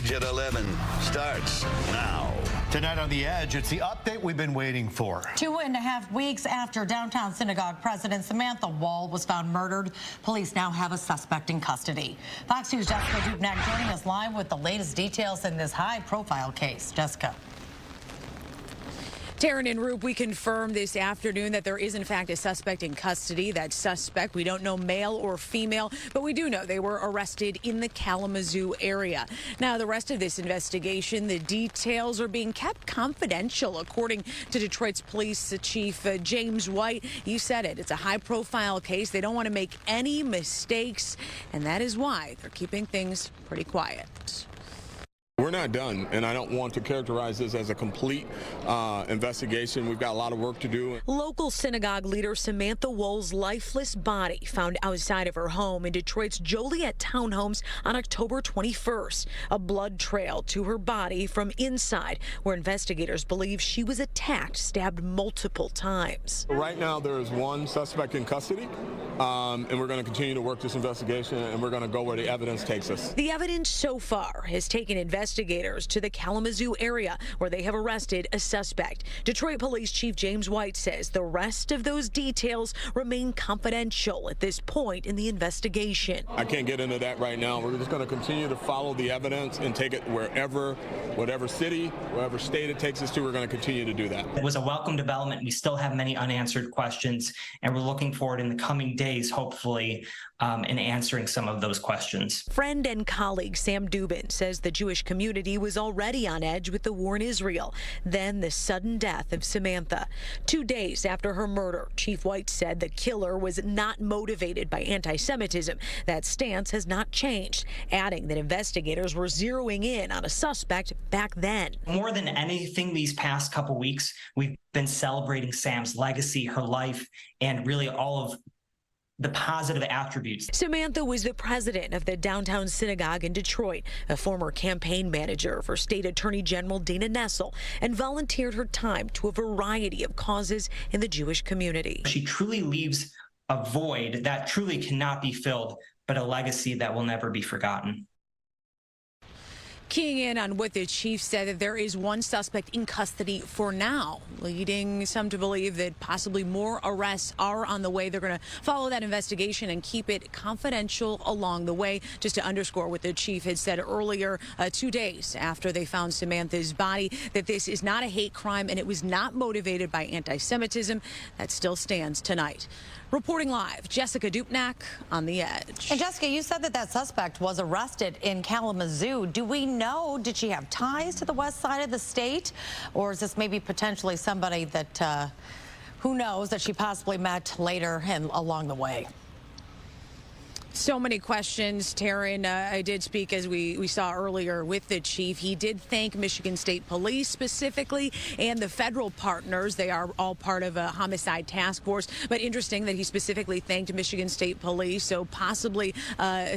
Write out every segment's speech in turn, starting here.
Edge at 11 starts now. Tonight on The Edge, it's the update we've been waiting for. 2.5 weeks after downtown Synagogue president Samantha Woll was found murdered, police now have a suspect in custody. Fox News' Jessica Dupnack joining us live with the latest details in this high-profile case. Jessica. Taryn and Roop, we confirmed this afternoon that there is, in fact, a suspect in custody. That suspect, we don't know male or female, but we do know they were arrested in the Kalamazoo area. Now, the rest of this investigation, the details are being kept confidential, according to Detroit's police chief, James White. You said it. It's a high-profile case. They don't want to make any mistakes, and that is why they're keeping things pretty quiet. We're not done, and I don't want to characterize this as a complete investigation. We've got a lot of work to do. Local synagogue leader Samantha Woll's lifeless body found outside of her home in Detroit's Joliet townhomes on October 21st. A blood trail to her body from inside, where investigators believe she was attacked, stabbed multiple times. Right now, there is one suspect in custody, and we're going to continue to work this investigation, and we're going to go where the evidence takes us. The evidence so far has taken investigators to the Kalamazoo area, where they have arrested a suspect. Detroit Police Chief James White says the rest of those details remain confidential at this point in the investigation. I can't get into that right now. We're just going to continue to follow the evidence and take it wherever, whatever city, whatever state it takes us to, we're going to continue to do that. It was a welcome development. We still have many unanswered questions, and we're looking forward in the coming days, hopefully, in answering some of those questions. Friend and colleague Sam Dubin says the Jewish community was already on edge with the war in Israel. Then the sudden death of Samantha. 2 days after her murder, Chief White said the killer was not motivated by anti-Semitism. That stance has not changed, adding that investigators were zeroing in on a suspect back then. More than anything these past couple weeks, we've been celebrating Sam's legacy, her life, and really all of the positive attributes. Samantha was the president of the downtown synagogue in Detroit, a former campaign manager for State Attorney General Dana Nessel, and volunteered her time to a variety of causes in the Jewish community. She truly leaves a void that truly cannot be filled, but a legacy that will never be forgotten. Keying in on what the chief said, that there is one suspect in custody for now, leading some to believe that possibly more arrests are on the way. They're going to follow that investigation and keep it confidential along the way. Just to underscore what the chief had said earlier, 2 days after they found Samantha's body, that this is not a hate crime and it was not motivated by anti-Semitism. That still stands tonight. Reporting live, Jessica Dupnack on The Edge. And Jessica, you said that suspect was arrested in Kalamazoo. Do we know, did she have ties to the west side of the state? Or is this maybe potentially somebody that, who knows, that she possibly met later and along the way? So many questions, Taryn. I did speak, as we saw earlier, with the chief. He did thank Michigan State Police specifically and the federal partners. They are all part of a homicide task force. But interesting that he specifically thanked Michigan State Police, so possibly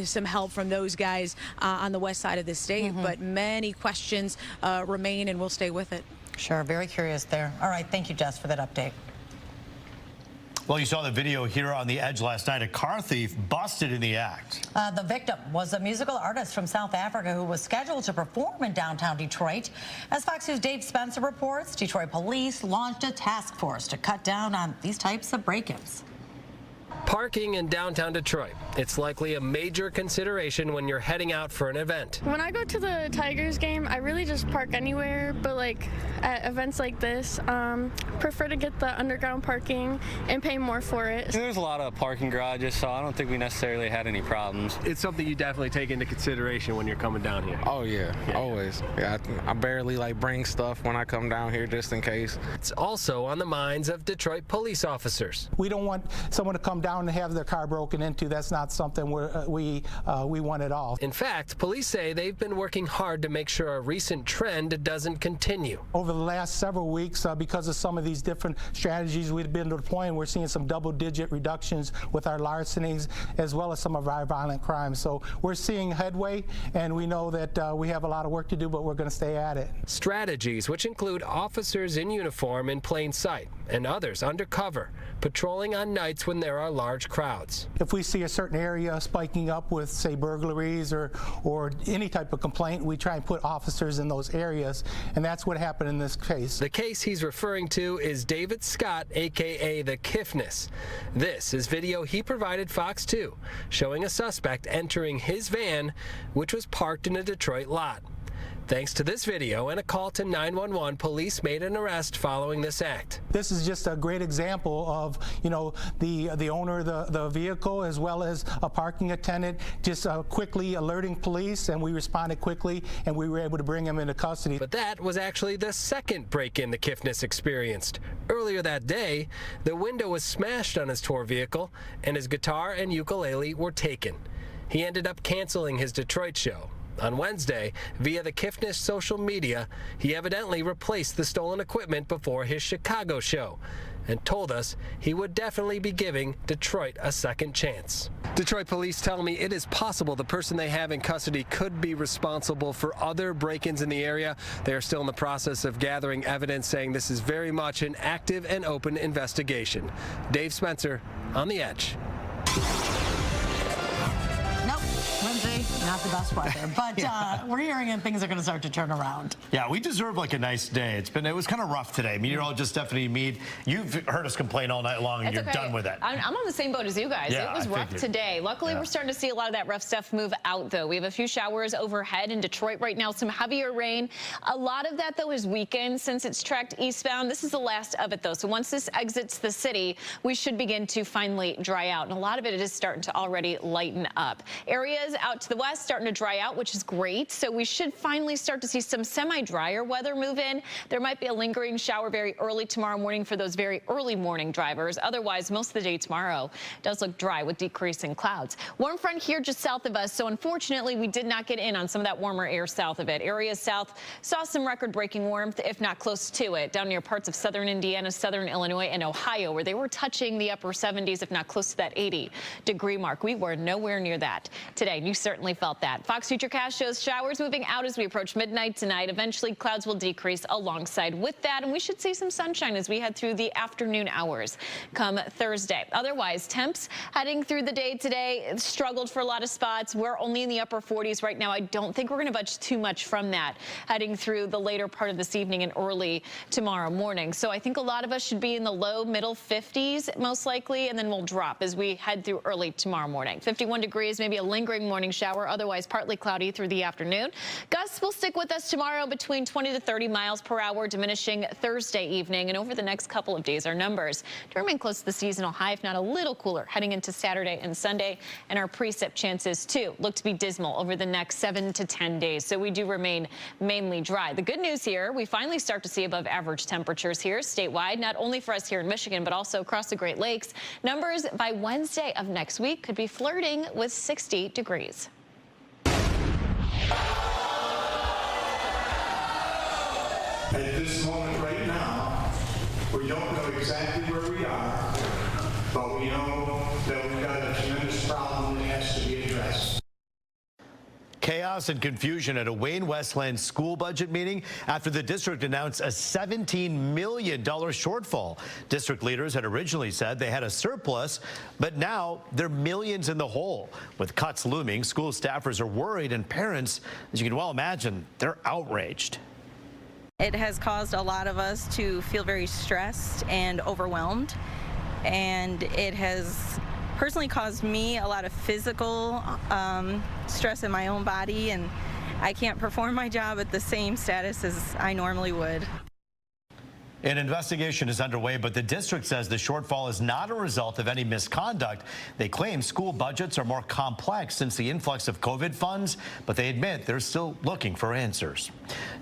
some help from those guys on the west side of the state. But many questions remain, and we'll stay with it. Sure, very curious there. All right, thank you, Jess, for that update. Well, you saw the video here on The Edge last night. A car thief busted in the act. The victim was a musical artist from South Africa who was scheduled to perform in downtown Detroit. As Fox News' Dave Spencer reports, Detroit police launched a task force to cut down on these types of break-ins. Parking in downtown Detroit. It's likely a major consideration when you're heading out for an event. When I go to the Tigers game, I really just park anywhere, but like at events like this, prefer to get the underground parking and pay more for it. There's a lot of parking garages, so I don't think we necessarily had any problems. It's something you definitely take into consideration when you're coming down here. Oh yeah, always. Yeah, I barely bring stuff when I come down here just in case. It's also on the minds of Detroit police officers. We don't want someone to come down and have their car broken into. That's not something we want at all. In fact, police say they've been working hard to make sure a recent trend doesn't continue. Over the last several weeks, because of some of these different strategies we've been deploying, we're seeing some double-digit reductions with our larcenies as well as some of our violent crimes. So we're seeing headway, and we know that we have a lot of work to do, but we're going to stay at it. Strategies which include officers in uniform in plain sight, and others undercover, patrolling on nights when there are large crowds. If we see a certain area spiking up with, say, burglaries or any type of complaint, we try and put officers in those areas, and that's what happened in this case. The case he's referring to is David Scott, a.k.a. the Kiffness. This is video he provided Fox 2, showing a suspect entering his van, which was parked in a Detroit lot. Thanks to this video and a call to 911, police made an arrest following this act. This is just a great example of, the owner of the vehicle as well as a parking attendant just quickly alerting police, and we responded quickly and we were able to bring him into custody. But that was actually the second break-in the Kiffness experienced. Earlier that day, the window was smashed on his tour vehicle and his guitar and ukulele were taken. He ended up canceling his Detroit show. On Wednesday, via the Kiffness social media, he evidently replaced the stolen equipment before his Chicago show and told us he would definitely be giving Detroit a second chance. Detroit police tell me it is possible the person they have in custody could be responsible for other break-ins in the area. They are still in the process of gathering evidence, saying this is very much an active and open investigation. Dave Spencer, on the Edge. Not the best weather, but we're hearing that things are going to start to turn around. Yeah, we deserve like a nice day. It was kind of rough today. Meteorologist Stephanie Mead, you've heard us complain all night long, and you're done with it. I'm on the same boat as you guys. Yeah, it was rough today. Luckily, we're starting to see a lot of that rough stuff move out, though. We have a few showers overhead in Detroit right now, some heavier rain. A lot of that, though, is weakened since it's tracked eastbound. This is the last of it, though. So once this exits the city, we should begin to finally dry out. And a lot of it is starting to already lighten up. Areas out to the west starting to dry out, which is great. So we should finally start to see some semi-drier weather move in. There might be a lingering shower very early tomorrow morning for those very early morning drivers. Otherwise, most of the day tomorrow does look dry with decreasing clouds. Warm front here just south of us. So unfortunately, we did not get in on some of that warmer air south of it. Areas south saw some record-breaking warmth, if not close to it, down near parts of southern Indiana, southern Illinois, and Ohio, where they were touching the upper 70s, if not close to that 80-degree mark. We were nowhere near that today. You certainly felt that. Fox Futurecast shows showers moving out as we approach midnight tonight. Eventually, clouds will decrease alongside with that, and we should see some sunshine as we head through the afternoon hours come Thursday. Otherwise, temps heading through the day today struggled for a lot of spots. We're only in the upper 40s right now. I don't think we're going to budge too much from that heading through the later part of this evening and early tomorrow morning. So I think a lot of us should be in the low middle 50s most likely, and then we'll drop as we head through early tomorrow morning. 51 degrees, maybe a lingering morning shower. Otherwise, partly cloudy through the afternoon. Gusts will stick with us tomorrow between 20 to 30 miles per hour, diminishing Thursday evening. And over the next couple of days, our numbers to remain close to the seasonal high, if not a little cooler, heading into Saturday and Sunday. And our precip chances, too, look to be dismal over the next 7 to 10 days. So we do remain mainly dry. The good news here, we finally start to see above average temperatures here statewide, not only for us here in Michigan, but also across the Great Lakes. Numbers by Wednesday of next week could be flirting with 60 degrees. At this moment right now, we don't know exactly where we are, but we know that we've got a tremendous problem that has to be addressed. Chaos and confusion at a Wayne-Westland school budget meeting after the district announced a $17 million shortfall. District leaders had originally said they had a surplus, but now they're millions in the hole. With cuts looming, school staffers are worried, and parents, as you can well imagine, they're outraged. It has caused a lot of us to feel very stressed and overwhelmed, and it has personally caused me a lot of physical stress in my own body, and I can't perform my job at the same status as I normally would. An investigation is underway, but the district says the shortfall is not a result of any misconduct. They claim school budgets are more complex since the influx of COVID funds, but they admit they're still looking for answers.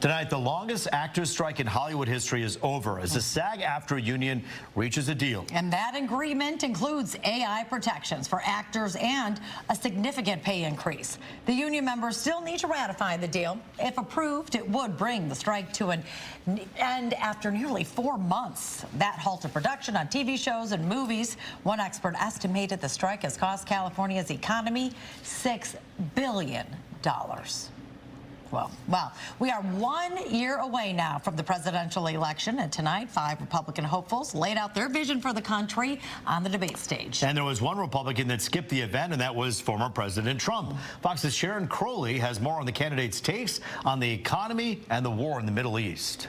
Tonight, the longest actors' strike in Hollywood history is over as the SAG-AFTRA union reaches a deal. And that agreement includes AI protections for actors and a significant pay increase. The union members still need to ratify the deal. If approved, it would bring the strike to an end after nearly 4 months. That halted production on TV shows and movies. One expert estimated the strike has cost California's economy $6 billion. will. Well, we are 1 year away now from the presidential election, and tonight 5 Republican hopefuls laid out their vision for the country on the debate stage. And there was one Republican that skipped the event, and that was former President Trump. Fox's Sharon Crowley has more on the candidates' takes on the economy and the war in the Middle East.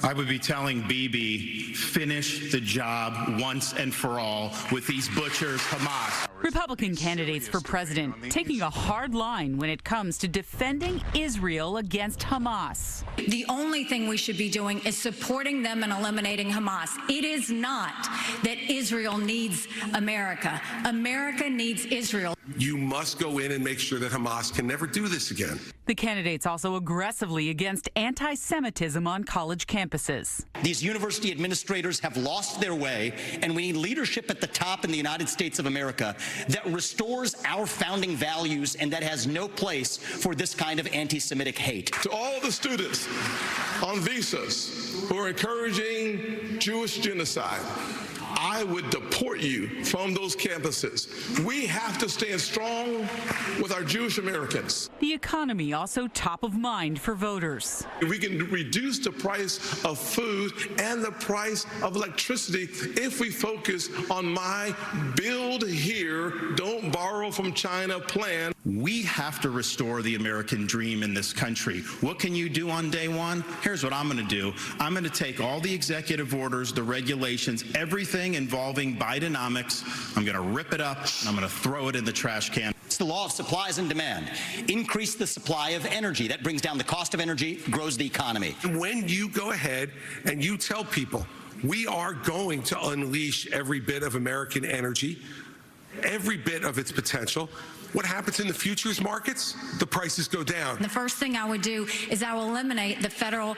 I would be telling Bibi, finish the job once and for all with these butchers, Hamas. Republican candidates for president taking a hard line when it comes to defending Israel against Hamas. The only thing we should be doing is supporting them and eliminating Hamas. It is not that Israel needs America. America needs Israel. You must go in and make sure that Hamas can never do this again. The candidates also aggressively against anti-Semitism on college campuses. These university administrators have lost their way, and we need leadership at the top in the United States of America that restores our founding values and that has no place for this kind of anti-Semitic hate. To all the students on visas who are encouraging Jewish genocide, I would deport you from those campuses. We have to stand strong with our Jewish Americans. The economy also top of mind for voters. We can reduce the price of food and the price of electricity if we focus on my build here, don't borrow from China plan. We have to restore the American dream in this country. What can you do on day one? Here's what I'm going to do. I'm going to take all the executive orders, the regulations, everything involving Bidenomics. I'm going to rip it up, and I'm going to throw it in the trash can. It's the law of supplies and demand. Increase the supply of energy. That brings down the cost of energy, grows the economy. When you go ahead and you tell people, we are going to unleash every bit of American energy, every bit of its potential, what happens in the futures markets? The prices go down. The first thing I would do is I will eliminate the federal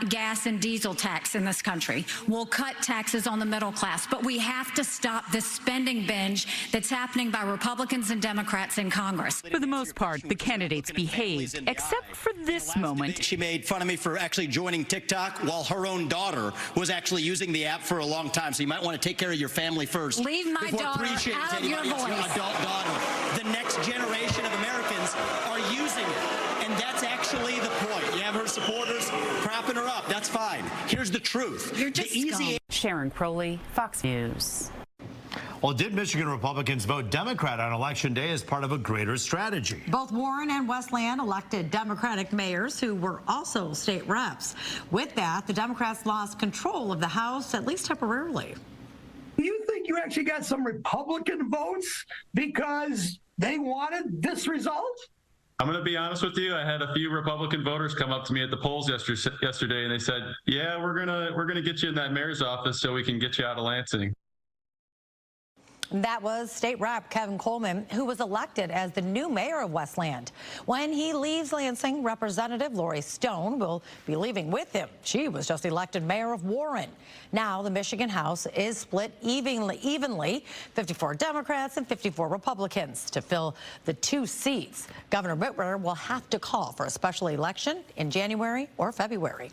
gas and diesel tax in this country. We'll cut taxes on the middle class, but we have to stop this spending binge that's happening by Republicans and Democrats in Congress. For the most part, the candidates behaved, except for this moment. She made fun of me for actually joining TikTok while her own daughter was actually using the app for a long time. So you might want to take care of your family first. Leave my daughter out of your voice. Your adult daughter. The next generation of Americans are using it, and that's actually the point. You have her supporters propping her up. That's fine. Here's the truth. You're just Sharon Crowley, Fox News. Well, did Michigan Republicans vote Democrat on Election Day as part of a greater strategy? Both Warren and Westland elected Democratic mayors who were also state reps. With that, the Democrats lost control of the House, at least temporarily. Do you think you actually got some Republican votes because they wanted this result? I'm going to be honest with you. I had a few Republican voters come up to me at the polls yesterday, and they said, "Yeah, we're gonna get you in that mayor's office so we can get you out of Lansing." That was State Rep Kevin Coleman, who was elected as the new mayor of Westland. When he leaves Lansing, Representative Lori Stone will be leaving with him. She was just elected mayor of Warren. Now the Michigan House is split evenly, 54 Democrats and 54 Republicans to fill the 2 seats. Governor Whitmer will have to call for a special election in January or February.